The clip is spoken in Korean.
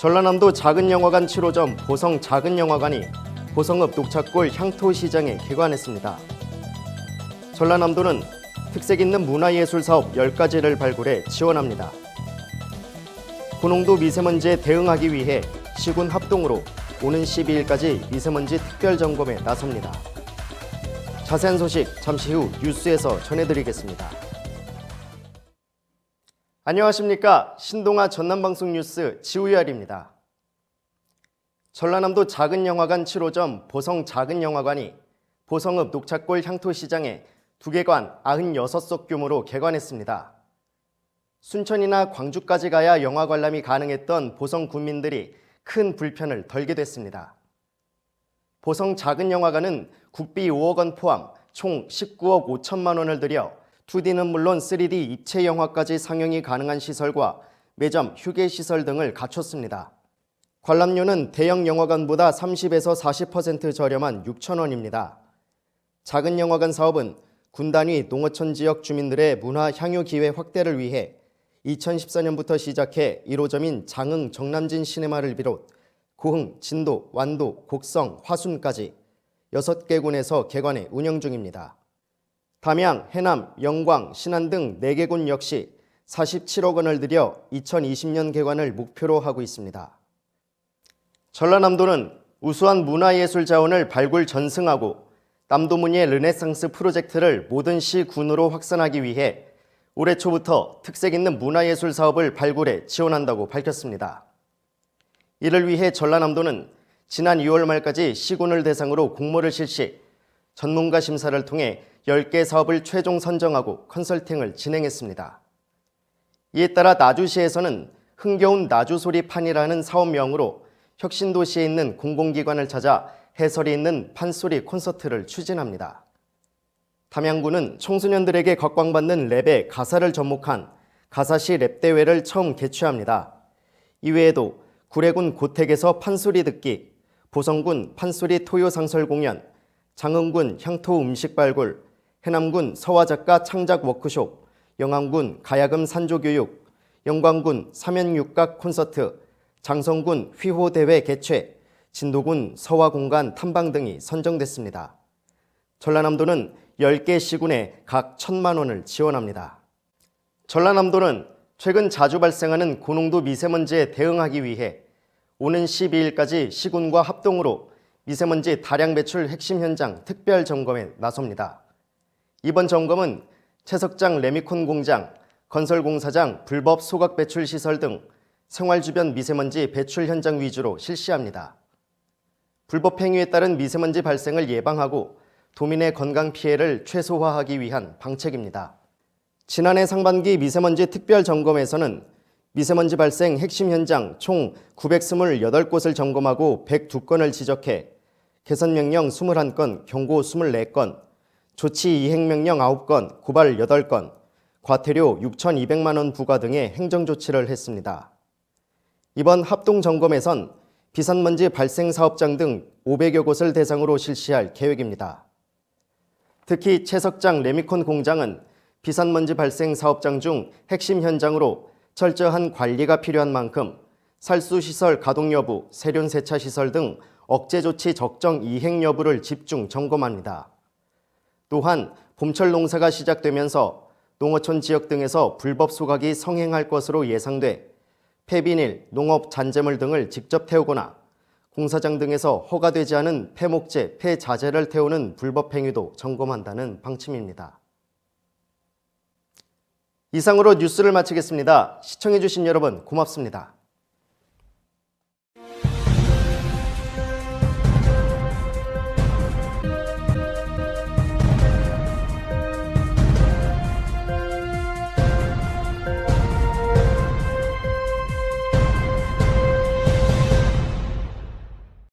전라남도 작은영화관 7호점 보성 작은영화관이 보성읍 녹차골 향토시장에 개관했습니다. 전라남도는 특색 있는 문화예술 사업 10가지를 발굴해 지원합니다. 고농도 미세먼지에 대응하기 위해 시군 합동으로 오는 12일까지 미세먼지 특별점검에 나섭니다. 자세한 소식 잠시 후 뉴스에서 전해드리겠습니다. 안녕하십니까. 신동아 전남방송 뉴스 지우열입니다. 전라남도 작은영화관 7호점 보성 작은영화관이 보성읍 녹차골 향토시장에 두개관 96석 규모로 개관했습니다. 순천이나 광주까지 가야 영화 관람이 가능했던 보성 군민들이 큰 불편을 덜게 됐습니다. 보성 작은영화관은 국비 5억 원 포함 총 19억 5천만 원을 들여 2D는 물론 3D 입체 영화까지 상영이 가능한 시설과 매점, 휴게시설 등을 갖췄습니다. 관람료는 대형 영화관보다 30에서 40% 저렴한 6천 원입니다. 작은 영화관 사업은 군 단위 농어촌 지역 주민들의 문화 향유 기회 확대를 위해 2014년부터 시작해 1호점인 장흥 정남진 시네마를 비롯 고흥, 진도, 완도, 곡성, 화순까지 6개 군에서 개관해 운영 중입니다. 담양, 해남, 영광, 신안 등 4개 군 역시 47억 원을 들여 2020년 개관을 목표로 하고 있습니다. 전라남도는 우수한 문화예술 자원을 발굴 전승하고 남도문예 르네상스 프로젝트를 모든 시 군으로 확산하기 위해 올해 초부터 특색 있는 문화예술 사업을 발굴해 지원한다고 밝혔습니다. 이를 위해 전라남도는 지난 2월 말까지 시군을 대상으로 공모를 실시, 전문가 심사를 통해 10개 사업을 최종 선정하고 컨설팅을 진행했습니다. 이에 따라 나주시에서는 흥겨운 나주소리판이라는 사업명으로 혁신도시에 있는 공공기관을 찾아 해설이 있는 판소리 콘서트를 추진합니다. 담양군은 청소년들에게 각광받는 랩의 가사를 접목한 가사시 랩대회를 처음 개최합니다. 이외에도 구례군 고택에서 판소리 듣기, 보성군 판소리 토요상설 공연, 장흥군 향토 음식 발굴, 해남군 서화작가 창작 워크숍, 영암군 가야금 산조교육, 영광군 사면육각 콘서트, 장성군 휘호대회 개최, 진도군 서화공간 탐방 등이 선정됐습니다. 전라남도는 10개 시군에 각 1,000만 원을 지원합니다. 전라남도는 최근 자주 발생하는 고농도 미세먼지에 대응하기 위해 오는 12일까지 시군과 합동으로 미세먼지 다량 배출 핵심 현장 특별 점검에 나섭니다. 이번 점검은 채석장 레미콘 공장, 건설공사장 불법 소각 배출 시설 등 생활 주변 미세먼지 배출 현장 위주로 실시합니다. 불법 행위에 따른 미세먼지 발생을 예방하고 도민의 건강 피해를 최소화하기 위한 방책입니다. 지난해 상반기 미세먼지 특별 점검에서는 미세먼지 발생 핵심 현장 총 928곳을 점검하고 102건을 지적해 개선명령 21건, 경고 24건, 조치 이행명령 9건, 고발 8건, 과태료 6,200만 원 부과 등의 행정조치를 했습니다. 이번 합동점검에선 비산먼지 발생 사업장 등 500여 곳을 대상으로 실시할 계획입니다. 특히 채석장 레미콘 공장은 비산먼지 발생 사업장 중 핵심 현장으로 철저한 관리가 필요한 만큼 살수시설 가동 여부, 세륜 세차 시설 등 억제 조치 적정 이행 여부를 집중 점검합니다. 또한 봄철 농사가 시작되면서 농어촌 지역 등에서 불법 소각이 성행할 것으로 예상돼 폐비닐, 농업 잔재물 등을 직접 태우거나 공사장 등에서 허가되지 않은 폐목재, 폐자재를 태우는 불법 행위도 점검한다는 방침입니다. 이상으로 뉴스를 마치겠습니다. 시청해주신 여러분 고맙습니다.